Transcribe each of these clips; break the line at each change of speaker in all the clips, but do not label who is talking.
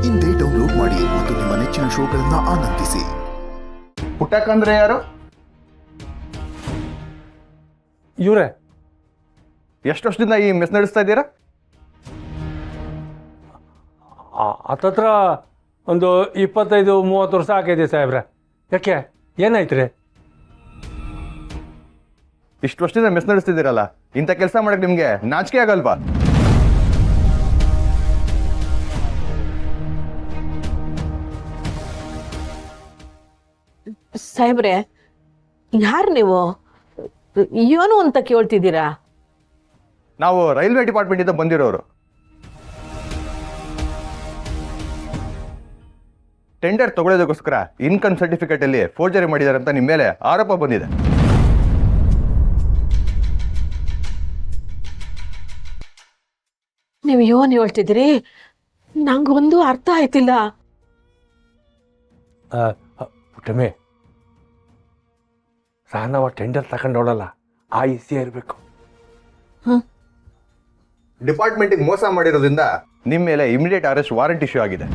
ಇಂದೇ ಡೌನ್ಲೋಡ್ ಮಾಡಿ ಮತ್ತು ನಿಮ್ಮ ನೆಚ್ಚಿನ ಶೋಗಳನ್ನ ಆನಂದಿಸಿ.
ಪುಟ್ಟಕ್ಕ ಅಂದ್ರೆ ಯಾರು?
ಇವರೇ.
ಎಷ್ಟು ವರ್ಷದಿಂದ ಈ ಮೆಸ್ ನಡೆಸ್ತಾ ಇದ್ದೀರಾ?
ಹತ್ತತ್ರ ಒಂದು 25-30 ವರ್ಷ ಆಗಿದೆ ಸಾಹೇಬ್ರೆ. ಯಾಕೆ, ಏನಾಯ್ತು ರೀ?
ಇಷ್ಟು ವರ್ಷದಿಂದ ಮೆಸ್ ನಡೆಸ್ತಿದ್ದೀರಲ್ಲ, ಇಂಥ ಕೆಲಸ ಮಾಡಕ್ಕೆ ನಿಮಗೆ ನಾಚಿಕೆ ಆಗಲ್ವಾ?
ಸಾಹೇಬ್ರೆ, ಯಾರು ನೀವು? ಏನು ಅಂತ ಕೇಳ್ತಿದ್ದೀರಾ?
ನಾವು ರೈಲ್ವೆ ಡಿಪಾರ್ಟ್ಮೆಂಟಿಂದ ಬಂದಿರೋರು. ಟೆಂಡರ್ ತಗೊಳ್ಳೋದಕ್ಕೋಸ್ಕರ ಇನ್ಕಮ್ ಸರ್ಟಿಫಿಕೇಟ್ ಅಲ್ಲಿ ಫೋರ್ಜರಿ ಮಾಡಿದ್ದಾರೆ ಅಂತ ನಿಮ್ಮ ಮೇಲೆ ಆರೋಪ ಬಂದಿದೆ.
ನೀವು ಏನು ಹೇಳ್ತಿದ್ದೀರಿ? ನಂಗೊಂದು ಅರ್ಥ ಆಯ್ತಿಲ್ಲ.
ಪುಟ್ಟಮೆ, ಸಹನವ ಟೆಂಡರ್ ತಗೊಂಡೋಳಲ್ಲ, ಆ ಇಸಿ ಇರಬೇಕು.
ಡಿಪಾರ್ಟ್ಮೆಂಟಿಗೆ ಮೋಸ ಮಾಡಿರೋದ್ರಿಂದ ನಿಮ್ಮ ಮೇಲೆ ಇಮಿಡಿಯೇಟ್ ಅರೆಸ್ಟ್ ವಾರೆಂಟ್ ಇಶ್ಯೂ ಆಗಿದೆ.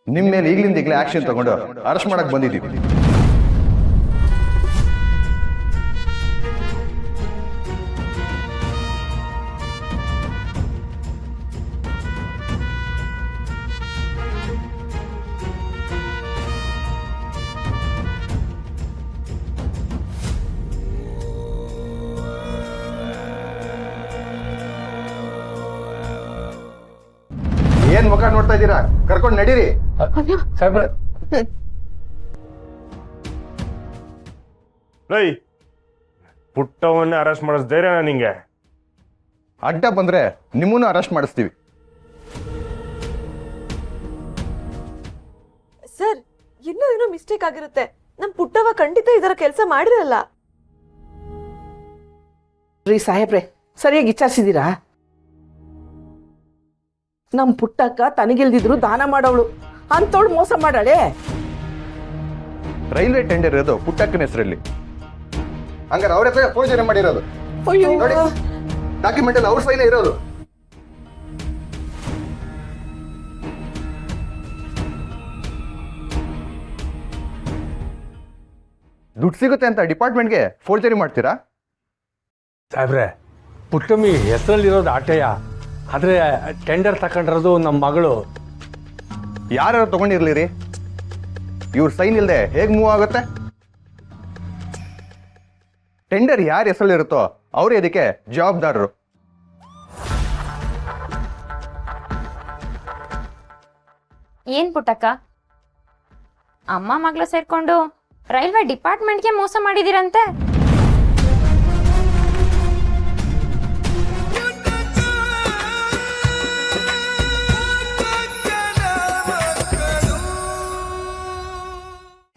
ನಿಮ್ಮ ಮೇಲೆ ಈಗಲೇ ಆಕ್ಷನ್ ತಗೊಂಡು ಅರೆಸ್ಟ್ ಮಾಡಕ್ ಬಂದಿದ್ದೀವಿ. ಏನ್ ಮುಖ ನೋಡ್ತಾ ಇದ್ದೀರಾ? ಕರ್ಕೊಂಡು ನಡೀರಿ.
ಸಾಹೇಬ್ರೆ,
ಪುಟ್ಟವನ್ನೇ ಅರೆಸ್ಟ್ ಮಾಡಿಸ್ ಧೈರ್ಯನಾ ನಿಂಗೆ?
ಅಡ್ಡ ಬಂದ್ರೆ ನಿಮ್ಮನ್ನು ಅರೆಸ್ಟ್ ಮಾಡಿಸ್ತೀವಿ.
ಸರ್, ಇನ್ನೂ ಏನೋ ಮಿಸ್ಟೇಕ್ ಆಗಿರುತ್ತೆ. ನಮ್ ಪುಟ್ಟವ ಖಂಡಿತ ಇದರ ಕೆಲಸ ಮಾಡಿರಲ್ಲ.
ರೀ ಸಾಹೇಬ್ರೆ, ಸರಿಯಾಗಿ ವಿಚಾರಿಸಿದ್ದೀರಾ? ನಮ್ ಪುಟ್ಟಕ್ಕ ತನಗಿಲ್ದಿದ್ರು ದಾನ ಮಾಡೋಳು ಅಂತೋಳು ಮೋಸ ಮಾಡಾಳೆ.
ರೈಲ್ವೆ ಟೆಂಡರ್ ಇರೋದು ಪುಟ್ಟಕ್ಕನ ಹೆಸರಲ್ಲಿ. ಹಂಗಾರೆ ಅವ್ರ ಹತ್ರ ಫೋರ್ಜರಿ ಮಾಡಿರೋದು. ನೋಡಿ, ಡಾಕ್ಯುಮೆಂಟ್ ಅಲ್ಲಿ ಅವ್ರ ಸೈನ್ ಇರೋದು. ದುಡ್ಡು ಸಿಗುತ್ತೆ ಅಂತ ಡಿಪಾರ್ಟ್ಮೆಂಟ್ಗೆ ಫೋರ್ಜರಿ ಮಾಡ್ತೀರಾ?
ಸಾಹೇಬ್ರೆ, ಪುಟ್ಟಮಿ ಹೆಸರಲ್ಲಿರೋದು ಆಟೆಯ, ಆದರೆ ಟೆಂಡರ್ ತಗೊಂಡಿರೋದು ನಮ್ಮ ಮಗಳು.
ಯಾರು ತಗೊಂಡಿರ್ಲಿರಿ, ಇವ್ರ ಸೈನ್ ಇಲ್ಲದೆ ಹೇಗೆ ಮೂವ್ ಆಗುತ್ತೆ? ಟೆಂಡರ್ ಯಾರ ಹೆಸರಲ್ಲಿರುತ್ತೋ ಅವರೇ ಇದಕ್ಕೆ ಜವಾಬ್ದಾರರು.
ಏನ್ ಪುಟ್ಟಕ್ಕ, ಅಮ್ಮ ಮಗಳು ಸೇರ್ಕೊಂಡು ರೈಲ್ವೆ ಡಿಪಾರ್ಟ್ಮೆಂಟ್ಗೆ ಮೋಸ ಮಾಡಿದಿರಂತೆ?